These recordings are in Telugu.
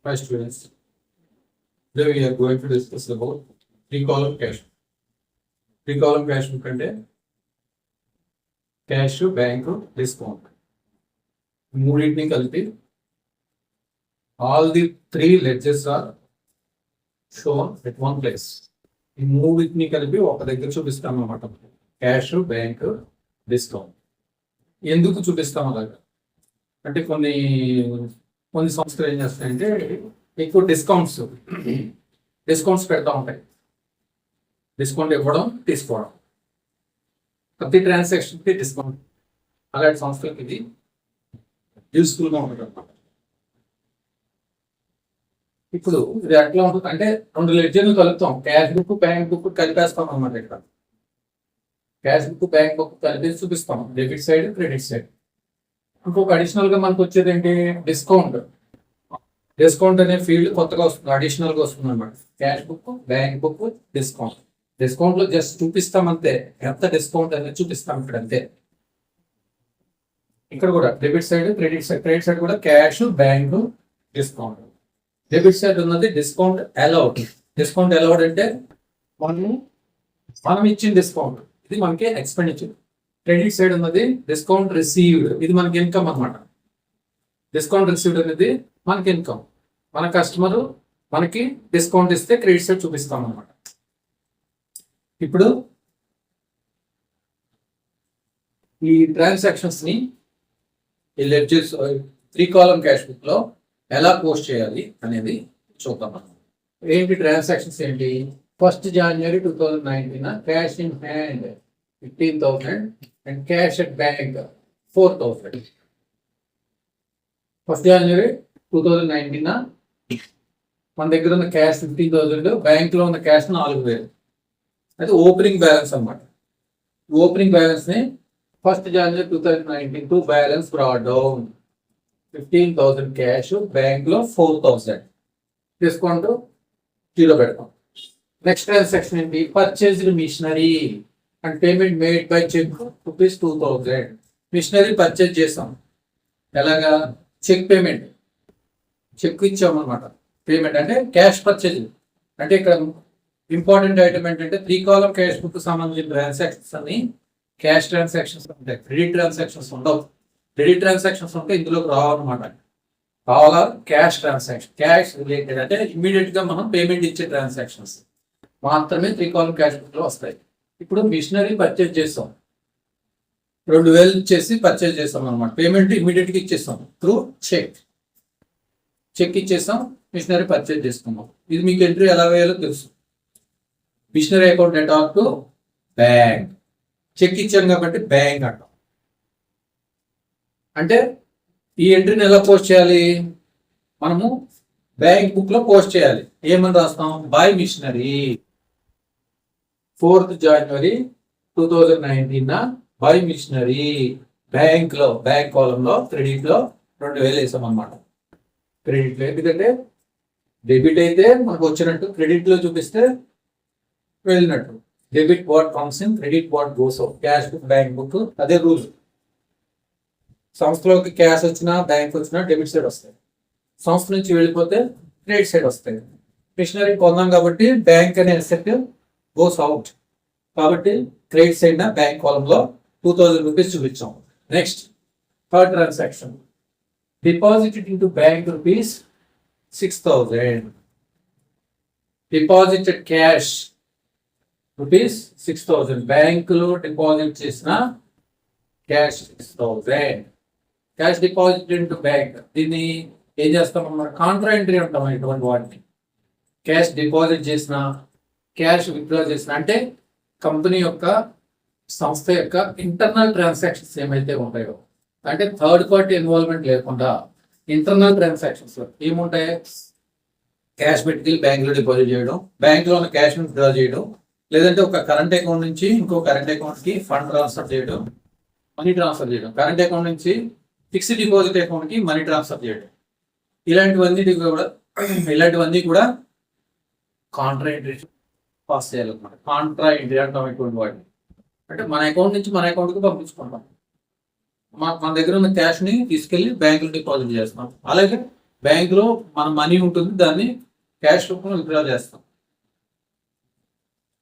Hi students, today we are going to discuss about three-column cash. Three-column cash book అంటే క్యాష్, బ్యాంక్, డిస్కౌంట్ మూడింటిని కలిపి all the three ledgers are shown at one place. ఈ మూడింటిని కలిపి ఒక దగ్గర చూపిస్తాం అన్నమాట. Cash, bank, discount. ఎందుకు చూపిస్తాం అలాగా అంటే కొన్ని సంస్థలు ఏం చేస్తాయంటే ఎక్కువ డిస్కౌంట్స్ పెడతా ఉంటాయి. డిస్కౌంట్ ఇవ్వడం, తీసుకోవడం, ప్రతి ట్రాన్సాక్షన్కి డిస్కౌంట్. అలాంటి సంస్థలకి ఇది యూస్ఫుల్గా ఉంటుంది అన్నమాట. ఇప్పుడు ఇది ఎట్లా ఉంటుంది అంటే రెండు లెడ్జర్లు కలుపుతాం. క్యాష్ బుక్, బ్యాంక్ బుక్ కలిపేస్తాం అన్నమాట. ఇక్కడ క్యాష్ బుక్, బ్యాంక్ బుక్ కలిపేసి చూపిస్తాం, డెబిట్ సైడ్, క్రెడిట్ సైడ్. ఇంకొక అడిషనల్ గా మనకు వచ్చేది ఏంటి, డిస్కౌంట్. డిస్కౌంట్ అనే ఫీల్డ్ కొత్తగా వస్తుంది, అడిషనల్ గా వస్తుంది అనమాట. Cash book, bank book, discount. Discount లో జస్ట్ చూపిస్తాం అంతే, ఎంత డిస్కౌంట్ అనేది చూపిస్తాం ఇక్కడ అంతే. ఇక్కడ కూడా debit side, credit side. Credit side కూడా cash, bank, discount. Debit side ఉన్నది డిస్కౌంట్ అలౌడ్. డిస్కౌంట్ అలౌడ్ అంటే మనం ఇచ్చిన డిస్కౌంట్, ఇది మనకి ఎక్స్పెండిచర్. క్రెడిట్ సైడ్ ఉన్నది డిస్కౌంట్ రిసీవ్డ్, ఇది మనకి ఇన్కమ్ అనమాట. డిస్కౌంట్ రిసీవ్డ్ అనేది మనకి ఇన్కమ్. మన కస్టమర్ మనకి డిస్కౌంట్ ఇస్తే క్రెడిట్ సైడ్ చూపిస్తాం అనమాట. ఇప్పుడు ఈ ట్రాన్సాక్షన్స్ ని ఈ ledgers three column cash book లో ఎలా పోస్ట్ చేయాలి అనేది చూద్దాం. ఏంటి ట్రాన్సాక్షన్స్ ఏంటి? 1st January 2019 cash in hand 15,000 and cash at bank 4,000. 1st January 2019 మన దగ్గర ఉన్న క్యాష్ 15,000, బ్యాంక్ లో ఉన్న క్యాష్ 4,000. అయితే ఓపెనింగ్ బ్యాలెన్స్ అన్నమాట. ఓపెనింగ్ బ్యాలెన్స్ ని 1st January 2019 to balance brought down 15,000 cash, bank లో 4,000. డిస్కౌంట్ 0 పెడతాం. నెక్స్ట్ ట్రాన్సాక్షన్ ఏంటి, purchased machinery and payment made by cheque ₹2,000. Machinery purchase చేసాం. ఎలాగా? చెక్ పేమెంట్, చెక్ ఇచ్చామన్నమాట. పేమెంట్ అంటే క్యాష్ పర్చేజ్. అంటే ఇక్కడ ఇంపార్టెంట్ ఐటమ్ ఏంటంటే త్రీ కాలమ్ క్యాష్ బుక్ సంబంధించిన ట్రాన్సాక్షన్స్ అన్ని క్యాష్ ట్రాన్సాక్షన్స్ ఉంటాయి, క్రెడిట్ ట్రాన్సాక్షన్స్ ఉండవు. క్రెడిట్ ట్రాన్సాక్షన్స్ ఉంటే ఇందులోకి రావాలన్నమాట. కావాలా క్యాష్ ట్రాన్సాక్షన్, క్యాష్ రిలేటెడ్ అంటే ఇమీడియట్ గా మనం పేమెంట్ ఇచ్చే ట్రాన్సాక్షన్స్ మాత్రమే త్రీ కాలమ్ క్యాష్ బుక్ లో వస్తాయి. ఇప్పుడు మిషనరీ పర్చేజ్ చేస్తాం, 2,000 ఇచ్చేసి పర్చేజ్ చేస్తాం అనమాట. పేమెంట్ ఇమీడియట్ గా ఇచ్చేస్తాం త్రూ చెక్ ఇచ్చేస్తాం, మిషనరీ పర్చేజ్ చేసుకున్నాం. ఇది మీకు ఎంట్రీ ఎలా వేయాలో తెలుసు. మిషనరీ అకౌంట్ డేటా టు బ్యాంక్, చెక్ ఇచ్చాం కాబట్టి బ్యాంక్ అంటాం. అంటే ఈ ఎంట్రీని ఎలా పోస్ట్ చేయాలి, మనము బ్యాంక్ బుక్ లో పోస్ట్ చేయాలి. ఏమని రాస్తాం, by machinery 4th January 2019 by machinery. Bank లో, బ్యాంక్ కాలం లో, క్రెడిట్ లో 2,000 వేసాం అనమాట. క్రెడిట్ లో ఎందుకంటే డెబిట్ అయితే మనకు వచ్చినట్టు, క్రెడిట్ లో చూపిస్తే వెళ్ళినట్టు. Debit what comes in, credit what goes out. Cash book, bank book అదే రూల్. సంస్థలోకి క్యాష్ వచ్చినా, బ్యాంక్ వచ్చినా డెబిట్ సైడ్ వస్తాయి. సంస్థ నుంచి వెళ్ళిపోతే క్రెడిట్ సైడ్ వస్తాయి. మిషనరీ కొన్నాం కాబట్టి బ్యాంక్ అనే అసెట్ గోస్ అవుట్ కాబట్టి క్రెడిట్ సైడ్ బ్యాంక్ కాలంలో 2,000 రూపీస్ చూపించాం. Next third transaction, deposited into bank ₹6,000. Deposited cash ₹6,000. Bank లో డిపాజిట్ చేసిన cash 6,000. Cash deposit into bank. దీన్ని ఏం చేస్తాం అన్నమాట, కాంట్రా ఎంట్రీ అంటాం. ఇటువంటి వాటిని క్యాష్ డిపాజిట్ చేసిన, క్యాష్ విత్డ్రా చేసిన అంటే కంపెనీ యొక్క, సంస్థ యొక్క ఇంటర్నల్ ట్రాన్సాక్షన్స్ ఏమైతే ఉంటాయో, అంటే థర్డ్ పార్టీ ఇన్వాల్వ్మెంట్ లేకుండా ఇంటర్నల్ ట్రాన్సాక్షన్స్ ఏముంటాయి, క్యాష్ పెట్టి బ్యాంక్ లో డిపాజిట్ చేయడం, బ్యాంక్ లో ఉన్న క్యాష్ విత్డ్రా చేయడం, లేదంటే ఒక కరెంట్ అకౌంట్ నుంచి ఇంకో కరెంట్ అకౌంట్ కి ఫండ్ ట్రాన్స్ఫర్ చేయడం, మనీ ట్రాన్స్ఫర్ చేయడం, కరెంట్ అకౌంట్ నుంచి ఫిక్స్డ్ డిపాజిట్ అకౌంట్ కి మనీ ట్రాన్స్ఫర్ చేయడం. ఇలాంటివన్నీ కూడా కాంట్రా ఎంట్రీ పాస్ చేయాలన్నమాట. కాంట్రా ఎంట్రీ అంటాం ఇటువంటి వాటిని. అంటే మన అకౌంట్ నుంచి మన అకౌంట్ కి పంపించుకుంటాం. మన దగ్గర ఉన్న క్యాష్ ని తీసుకెళ్లి బ్యాంకులో డిపాజిట్ చేస్తాం. అలాగే బ్యాంకులో మన మనీ ఉంటుంది, దాన్ని క్యాష్ రూపంలో విత్డ్రా చేస్తాం.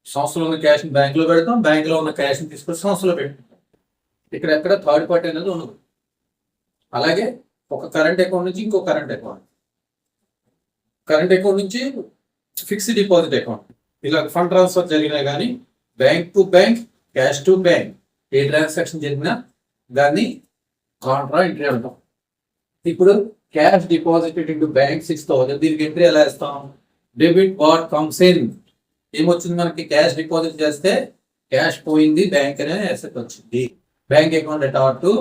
సంస్థలో ఉన్న క్యాష్ని బ్యాంకులో పెడతాం, బ్యాంకులో ఉన్న క్యాష్ని తీసుకొని సంస్థలో పెట్టుకుంటాం. ఇక్కడ ఎక్కడ థర్డ్ పార్టీ అనేది ఉండదు. అలాగే ఒక కరెంట్ అకౌంట్ నుంచి ఇంకో కరెంట్ అకౌంట్ నుంచి ఫిక్స్డ్ డిపాజిట్ అకౌంట్, ఇలా ఫండ్ ట్రాన్స్ఫర్ జరిగినా కానీ bank to bank, cash to bank A transaction జరిగినా దాన్ని కాంట్రా ఎంట్రీ అంటాం. ఇప్పుడు క్యాష్ డిపాజిటెడ్ ఇంటూ బ్యాంక్ 6,000, దీనికి ఎంట్రీ ఎలా వేస్తాం? Debit what comes in. ఏమొచ్చింది మనకి? క్యాష్ డిపాజిట్ చేస్తే క్యాష్ పోయింది, బ్యాంక్ అనే అసెట్ వచ్చింది. బ్యాంక్ అకౌంట్ అటాట్ టు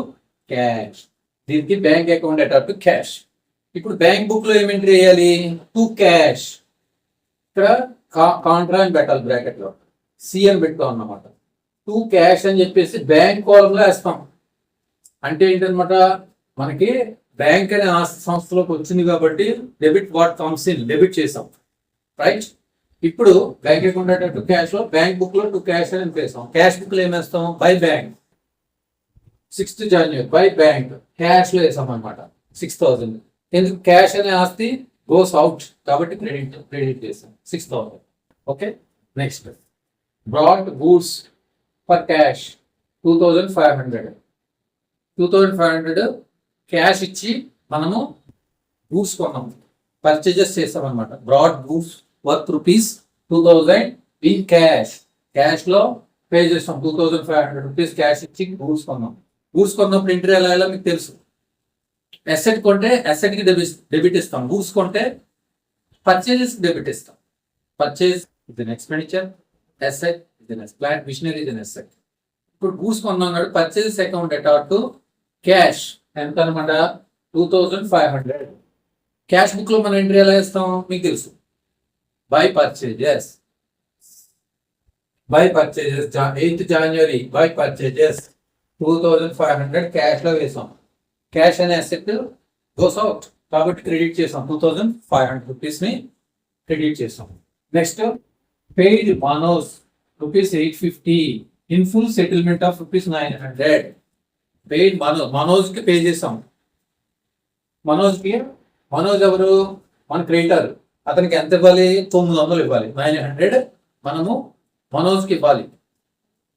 క్యాష్, దీనికి బ్యాంక్ అకౌంట్ అటాట్ టు క్యాష్. ఇప్పుడు బ్యాంక్ బుక్ లో ఏం ఎంట్రీ వేయాలి? To cash. ఇక్కడ కాంట్రా అని పెట్టాలి, బ్రాకెట్ లో సి అని పెట్టుకోం అన్నమాట. టు క్యాష్ అని చెప్పేసి బ్యాంక్ కాలం లో వేస్తాం. అంటే ఏంటనమాట, మనకి బ్యాంక్ అనే ఆస్తి సంస్థలోకి వచ్చింది కాబట్టి debit what comes in, debit చేసాం, రైట్. ఇప్పుడు బ్యాంక్ అకౌంట్ టు క్యాష్ లో బ్యాంక్ బుక్ లో టు క్యాష్ అని వేస్తాం. క్యాష్ బుక్ లో ఏం వేస్తాం? By bank 6th January by bank cash లో వేసాం అనమాట 6,000. ఎందుకు? క్యాష్ అనే ఆస్తి గోస్ అవుట్ కాబట్టి క్రెడిట్ చేసాం 6,000. Okay, next brought goods for cash 2,500. 2,500 cash ఇచ్చి మనము గూడ్స్ కొన్నాం, పర్చేజెస్ చేసాం అనమాట. Brought goods worth ₹2,000 in cash, cash లో పే చేస్తాం. 2,500 రూపీస్ క్యాష్ ఇచ్చి గూడ్స్ కొన్నాం. గూడ్స్ కొన్నప్పుడు ఎంట్రీ ఎలా ఎలా మీకు తెలుసు. అసెట్ కొంటే అసెట్ కి డెబిట్ ఇస్తాం, గూడ్స్ కొంటే పర్చేజెస్ డెబిట్ ఇస్తాం. Purchase is an expenditure, asset is an plant machinery is an asset. ఇప్పుడు గూడ్స్ కొన్నాం కాబట్టి పర్చేజెస్ అకౌంట్ అటాట్ టు క్యాష్ ఎంత అనమాట? 2,500. క్యాష్ బుక్ లో మనం ఎంట్రీ ఎలా ఇస్తాం మీకు తెలుసు. By purchases 8th January by purchases 2,500 cash లో వేసాం. క్యాష్ అనే అసెట్ గోస్ అవుట్ కాబట్టి క్రెడిట్ చేసాం, 2,500 రూపీస్ ని క్రెడిట్ చేసాం. Next paid Manoj ₹850 in full settlement of ₹900. Paid Manoj కి పే చేసాం. మనోజ్ ఎవరు? మన క్రెడిటర్. అతనికి ఎంత ఇవ్వాలి? 900 ఇవ్వాలి. 900 మనము మనోజ్కి ఇవ్వాలి.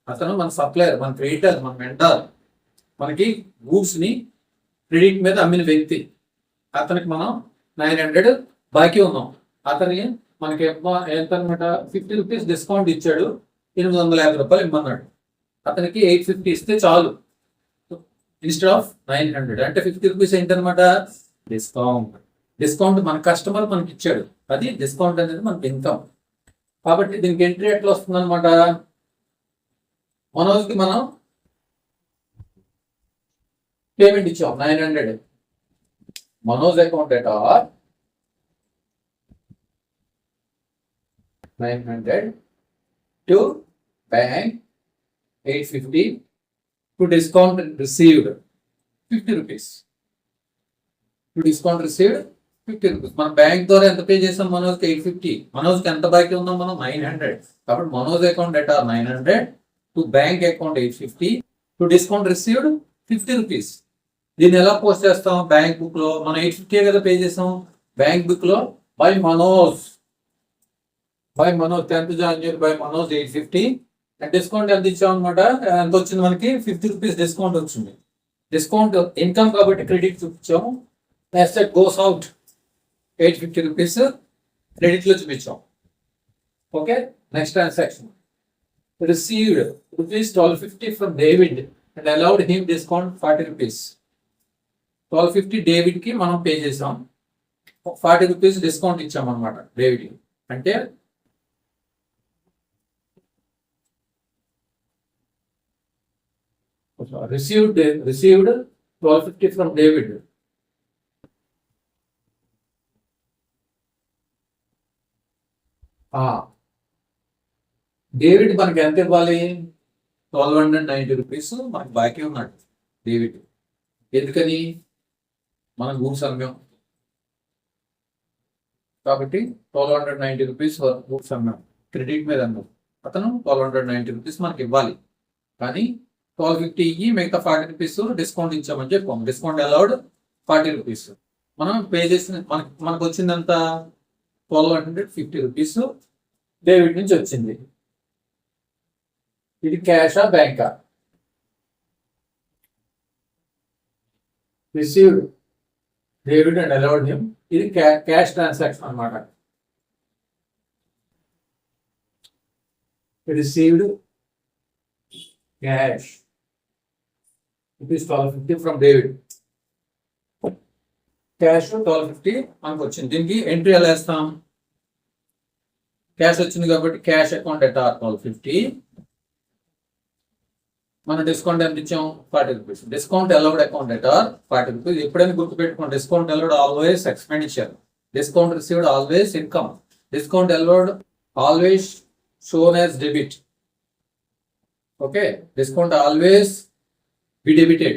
అతను మన సప్లయర్, మన క్రెడిటర్, మన మెంటర్. మనకి గూడ్స్ ని క్రెడిట్ మీద అమ్మిన వ్యక్తి. అతనికి మనం 900 బాకీ ఉన్నాం. అతనికి మనకి ఎంత అనమాట? 50 రూపీస్ డిస్కౌంట్ ఇచ్చాడు, 850 రూపాయలు ఇమ్మన్నాడు. అతనికి 850 ఇస్తే చాలు ఇన్స్టెడ్ ఆఫ్ 900. అంటే 50 రూపీస్ ఏంటనమాట? డిస్కౌంట్ మన కస్టమర్ మనకి ఇచ్చాడు, అది డిస్కౌంట్ అనేది మనకి ఇన్కమ్. కాబట్టి దీనికి ఎంట్రీ ఎట్లా వస్తుంది అనమాట? మనోజ్కి మనం పేమెంట్ ఇచ్చాం 900. మనోజ్ అకౌంట్ అటాట్ 900 to bank 850 to discount received 50 rupees. To discount received 50 rupees. మన బ్యాంక్ ద్వారా ఎంత పే చేసాం? మనోజ్కి 850. మనోజ్కి ఎంత బాకీ ఉందాం మనం? 900. కాబట్టి మనోజ్ అకౌంట్ అటాట్ 900 to bank account 850 to discount received 50 rupees. దీన్ని ఎలా పోస్ట్ చేస్తాం? బ్యాంక్ బుక్ లో మనం 850 కదా పే చేసాం. బ్యాంక్ బుక్ లో by Manoj 10th January by Manoj 850. Discount ఎంత ఇచ్చాం అనమాట? ఎంత వచ్చింది మనకి? 50 రూపీస్ డిస్కౌంట్ వచ్చింది. డిస్కౌంట్ ఇన్కమ్ కాబట్టి క్రెడిట్ చూపించాము. Asset goes out 850 rupees credit లో చూపించాం. Okay, next transaction received ₹1250 from David and allowed him discount 40 rupees. 1250 David కి మనం పే చేసాం, 40 రూపీస్ డిస్కౌంట్ ఇచ్చాం అనమాట డేవిడ్. అంటే received 1250 from David. డేవిడ్ మనకి ఎంత ఇవ్వాలి? 1,290 రూపీస్ మనకి బాకీ ఉన్నాడు డేవిడ్. ఎందుకని? మనం గూడ్స్ అమ్మాం కాబట్టి 1,290 రూపీస్ గూడ్స్ అమ్మాం, క్రెడిట్ మీద అమ్మాం. అతను 1,290 రూపీస్ మనకి ఇవ్వాలి, కానీ 1250 మిగతా 40 రూపీస్ డిస్కౌంట్ ఇచ్చామని చెప్పాం. Discount allowed 40 rupees. మనం పే చేసిన మనకు వచ్చిందంత 1250 రూపీస్ డేవిడ్ నుంచి వచ్చింది. ఇది క్యాషా బ్యాంకా? Received David and allowed him. ఇది క్యాష్ ట్రాన్సాక్షన్ అన్నమాట. Received cash ₹1250 from David. Cash 1250 మనకు వచ్చింది. దీనికి ఎంట్రీ ఎలా వేస్తాం? క్యాష్ వచ్చింది కాబట్టి క్యాష్ అకౌంట్ ఎట్ 1250. మన డిస్కౌంట్ ఎంత ఇచ్చాం? 40 rupees. Discount allowed account at 40 rupees. ఎప్పుడైనా గుర్తుపెట్టుకోండి, discount allowed always expenditure, discount received always income, discount allowed always shown as debit. Okay, discount always be debited,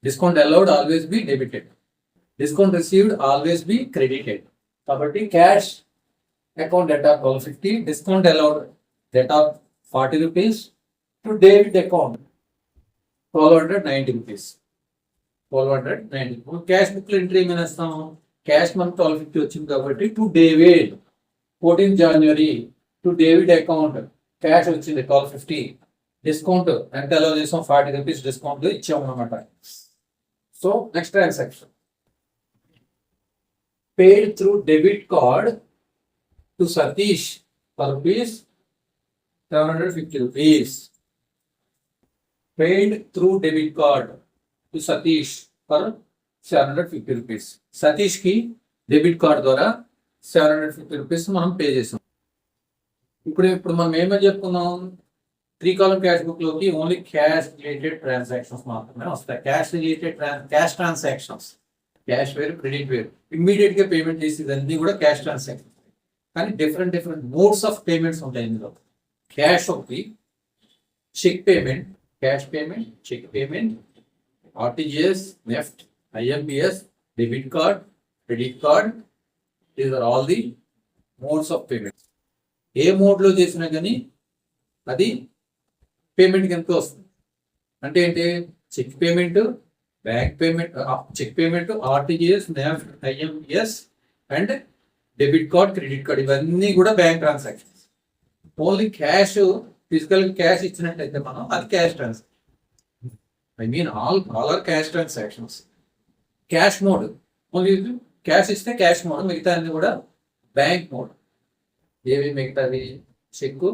discount allowed always be debited, discount received always be credited. కాబట్టి cash account data 1250, discount allowed data 40 rupees to debit account 1290 rupees. 1290. Cash book లో ఎంట్రీ ఏమేస్తాం? క్యాష్ మనకు 1250 వచ్చింది కాబట్టి to David 14 January to David account cash వచ్చింది 1250. డిస్కౌంట్ ఎంత అలౌ చేసాం? 40 రూపీస్ డిస్కౌంట్ ఇచ్చాము అనమాట. So next transaction, paid through debit card to Satish for ₹750. Paid through debit card to Satish for ₹750. Satish కి డెబిట్ కార్డ్ ద్వారా ₹750 మనం పే చేసాం. ఇప్పుడు మనం ఏమని చెప్పుకున్నాం? 3 కాలమ్ క్యాష్ బుక్ లోకి ఓన్లీ క్యాష్ రిలేటెడ్ ట్రాన్సాక్షన్స్ మాత్రమే వస్తాయి. క్యాష్ ట్రాన్సాక్షన్స్, క్యాష్ వేరు, క్రెడిట్ వేరు. ఇమ్మీడియట్ గా పేమెంట్ చేసేదన్నీ కూడా క్యాష్ ట్రాన్సాక్షన్. కానీ డిఫరెంట్ మోడ్స్ ఆఫ్ పేమెంట్స్ ఉంటాయి ఇందులో. క్యాష్ ఒకటి, cheque payment, cash payment, cheque payment, RTGS, NEFT, IMPS, debit card, credit card. These are all the modes of payments. ఏ మోడ్ లో చేసినా కానీ అది పేమెంట్కి ఎంత వస్తుంది అంటే ఏంటి? Cheque payment, bank payment, cheque payment, RTGS, NEFT, IMPS and debit card, credit card, ఇవన్నీ కూడా bank transactions. Only cash, physical cash ఇచ్చినట్టయితే మనం అది cash transaction. I mean all are cash transactions. Cash mode only cash ఇస్తే క్యాష్ మోడ్, మిగతా అన్ని కూడా బ్యాంక్ మోడ్. ఏవి మిగతావి? Cheque,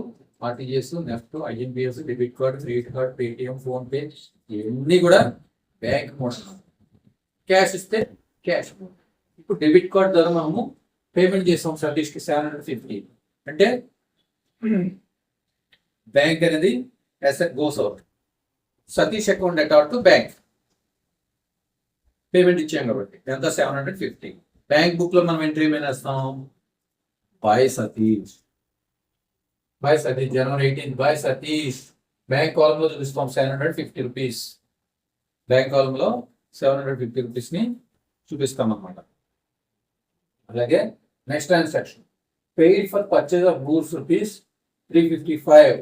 RTGS, NEFT, IMPS, debit card, credit card, Paytm, PhonePe, ఇవన్నీ కూడా బ్యాంక్ మోడ్. క్యాష్ ఇస్తే క్యాష్ మోడ్. ఇప్పుడు డెబిట్ కార్డ్ ద్వారా మనము పేమెంట్ చేసాం సతీష్కి 750. అంటే బ్యాంక్ అనేది asset goes out. Satish account account to bank payment ఇచ్చాం కాబట్టి ఎంత? 750. బ్యాంక్ బుక్ లో మనం ఎంట్రీ ఏమైనా వేస్తాం? By Satish, by Satish, January 18th, by Satish. Bank column లో చూపిస్తాం ₹750. బ్యాంక్ కాలం లో ₹750 ని చూపిస్తాం అన్నమాట. అలాగే next transaction, paid for purchase of goods ₹355.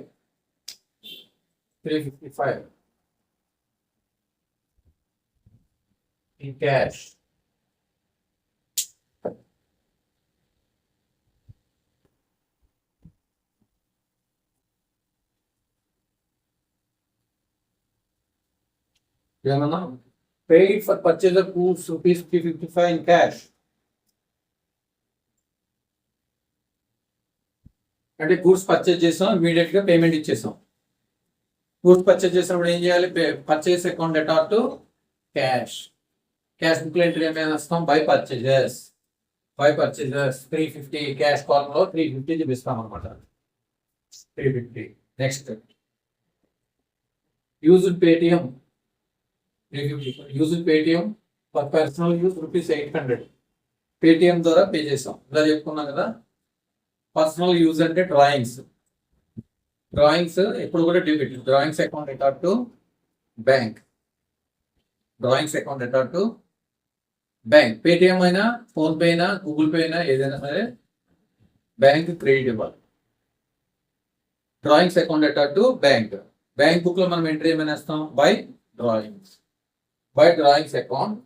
in cash. Paid for purchase of goods ₹355 in cash. అంటే గూడ్స్ పర్చేజ్ చేసాం, ఇమీడియట్ గా పేమెంట్ ఇచ్చేసాం. గూడ్స్ పర్చేజ్ చేసినప్పుడు ఏం చేయాలి? Purchase account అటార్ to cash. Cash book లో ఎంట్రీ ఏమైనా వస్తాం? By purchases 350. క్యాష్ కాలం లో 350 చూపిస్తాం అనమాట. 350. Next used Paytm 350. Used Paytm for personal use ₹800. Paytm ద్వారా పే చేసాం. ఇలా చెప్పుకున్నాం కదా. పర్సనల్ యూజ్ అంటే డ్రాయింగ్స్ ఎప్పుడు కూడా debit. Drawings account అటార్ to bank. Paytm అయినా, ఫోన్ పే అయినా, గూగుల్ పే అయినా, ఏదైనా సరే బ్యాంక్ క్రెడిట్ ఇవ్వాలి. Drawings account అటార్ to bank. Bank book లో మనం ఎంట్రీ ఏమైనా వేస్తాం? By drawings account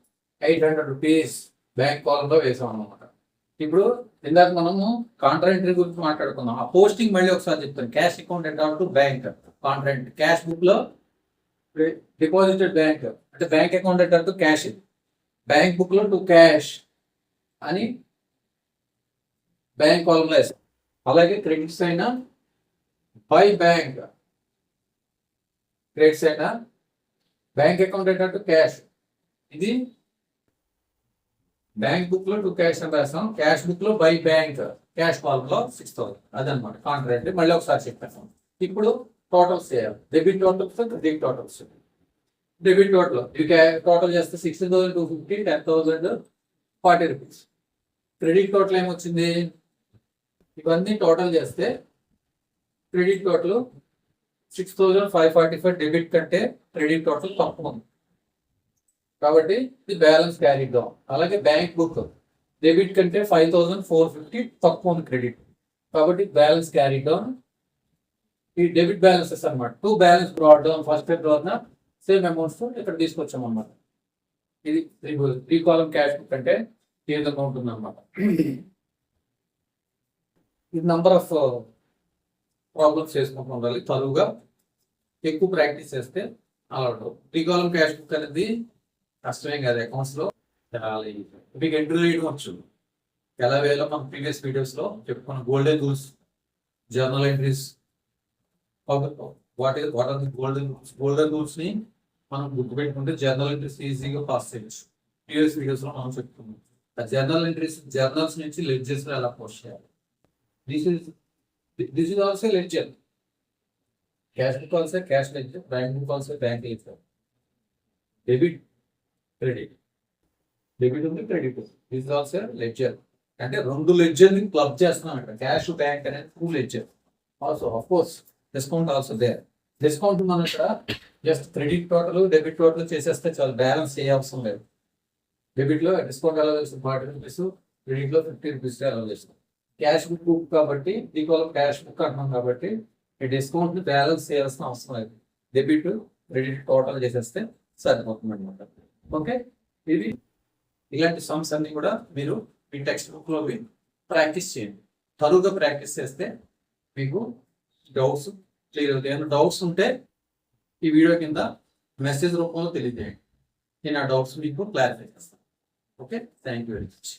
₹800. బ్యాంక్ కాలంలో వేసాం అన్నమాట. ఇప్పుడు ఇందాక మనము కాంట్రా ఎంట్రీ గురించి మాట్లాడుకున్నాం. ఆ పోస్టింగ్ మళ్ళీ ఒకసారి చెప్తాను. Cash account to bank Contra entry. Cash book లో డిపాజిటెడ్ బ్యాంక్ అంటే bank account to cash, bank book లో టు క్యాష్ అని బ్యాంక్ కాలంలో వేసాం. అలాగే క్రెడిట్స్ అయినా బై బ్యాంక్, క్రెడిట్స్ అయినా బ్యాంక్ అకౌంట్ టు క్యాష్, ఇది బ్యాంక్ బుక్ లో టు క్యాష్ అని రాస్తాం. క్యాష్ బుక్ లో బై బ్యాంక్, క్యాష్ కాలం లో 6,000 అదనమాట కాంట్రాక్ట్. మళ్ళీ ఒకసారి చెప్పాను. ఇప్పుడు టోటల్స్ చేయాలి. Debit totals, credit totals. Debit total total చేస్తే 16,250, 10,040 రూపీస్. క్రెడిట్ టోటల్ ఏమొచ్చింది? ఇవన్నీ టోటల్ చేస్తే క్రెడిట్ టోటల్ 6,545. డెబిట్ కంటే క్రెడిట్ టోటల్ తక్కువ ఉంది కాబట్టి ఇది బ్యాలెన్స్ క్యారీ డౌన్. అలాగే బ్యాంక్ బుక్ డెబిట్ కంటే 5,450 తక్కువ ఉంది క్రెడిట్ కాబట్టి బ్యాలెన్స్ క్యారీ డౌన్. ఈ డెబిట్ బ్యాలెన్సెస్ అనమాట. 2 బ్యాలెన్స్ బ్రాడ్ డౌన్. ఫస్ట్ తర్వాత సేమ్ అమౌంట్స్ ఇక్కడ తీసుకొచ్చాం అనమాట. ఇది 3 కాలం క్యాష్ బుక్ అంటే ఈ విధంగా ఉంటుంది అనమాట. ఇది నంబర్ ఆఫ్ ప్రాబ్లమ్స్ చేసుకుంటూ ఉండాలి. తరువుగా ఎక్కువ ప్రాక్టీస్ చేస్తే అలా ఉండవు. 3 కాలం క్యాష్ బుక్ అనేది కష్టమేం కాదు. అకౌంట్స్ లో మీకు ఎంట్రీ వేయడం వచ్చు. ఎలా వేయాలో మనం ప్రీవియస్ వీడియోస్ లో చెప్పుకున్న golden rules, journal entries, what are the golden rules ని మనం గుర్తుపెట్టుకుంటే జర్నల్ ఎంట్రీస్ ఈజీగా పాస్ చేయొచ్చు. ప్రీవియస్ వీడియోస్ లో మనం చెప్పుకున్నాం. ఆ జర్నల్ ఎంట్రీస్ జర్నల్స్ నుంచి లెడ్జెస్ లో ఎలా పోస్ట్ చేయాలి. This is also ledger. Cash book also cash ledger, bank book also bank ledger. Debit credit, debit ఉంది credit. This is also ledger. అంటే 2 లెడ్జర్ ని క్లబ్ చేస్తున్నాం ఇక్కడ. క్యాష్ బ్యాంక్ అనేది 2 ledger. Also of course discount also there. Discount మనం ఇక్కడ just credit total debit total చేసేస్తే చాలా బ్యాలెన్స్ చేయ అవసరం లేదు. డెబిట్ లో డిస్కౌంట్ అలా చేస్తుంది 40 రూపీస్, క్రెడిట్ లో 50 రూపీస్ అలా చేస్తుంది. క్యాష్ బుక్ కాబట్టి ఈక్వల్ క్యాష్ బుక్ అంటున్నాం కాబట్టి ఈ డిస్కౌంట్ ని బ్యాలెన్స్ చేయాల్సిన అవసరం లేదు. డెబిట్ క్రెడిట్ టోటల్ చేసేస్తే సరిపోతుంది అనమాట. ఓకే, ఇది ఇలాంటి సమ్స్ అన్ని కూడా మీరు మీ టెక్స్ట్ బుక్ లో ప్రాక్టీస్ చేయండి. తరువుగా ప్రాక్టీస్ చేస్తే మీకు డౌట్స్ క్లియర్ అవుతాయి. ఏమైనా డౌట్స్ ఉంటే ఈ వీడియో కింద మెసేజ్ రూపంలో తెలియజేయండి. నేను ఆ డౌట్స్ మీకు క్లారిఫై చేస్తాను. Okay, thank you very much.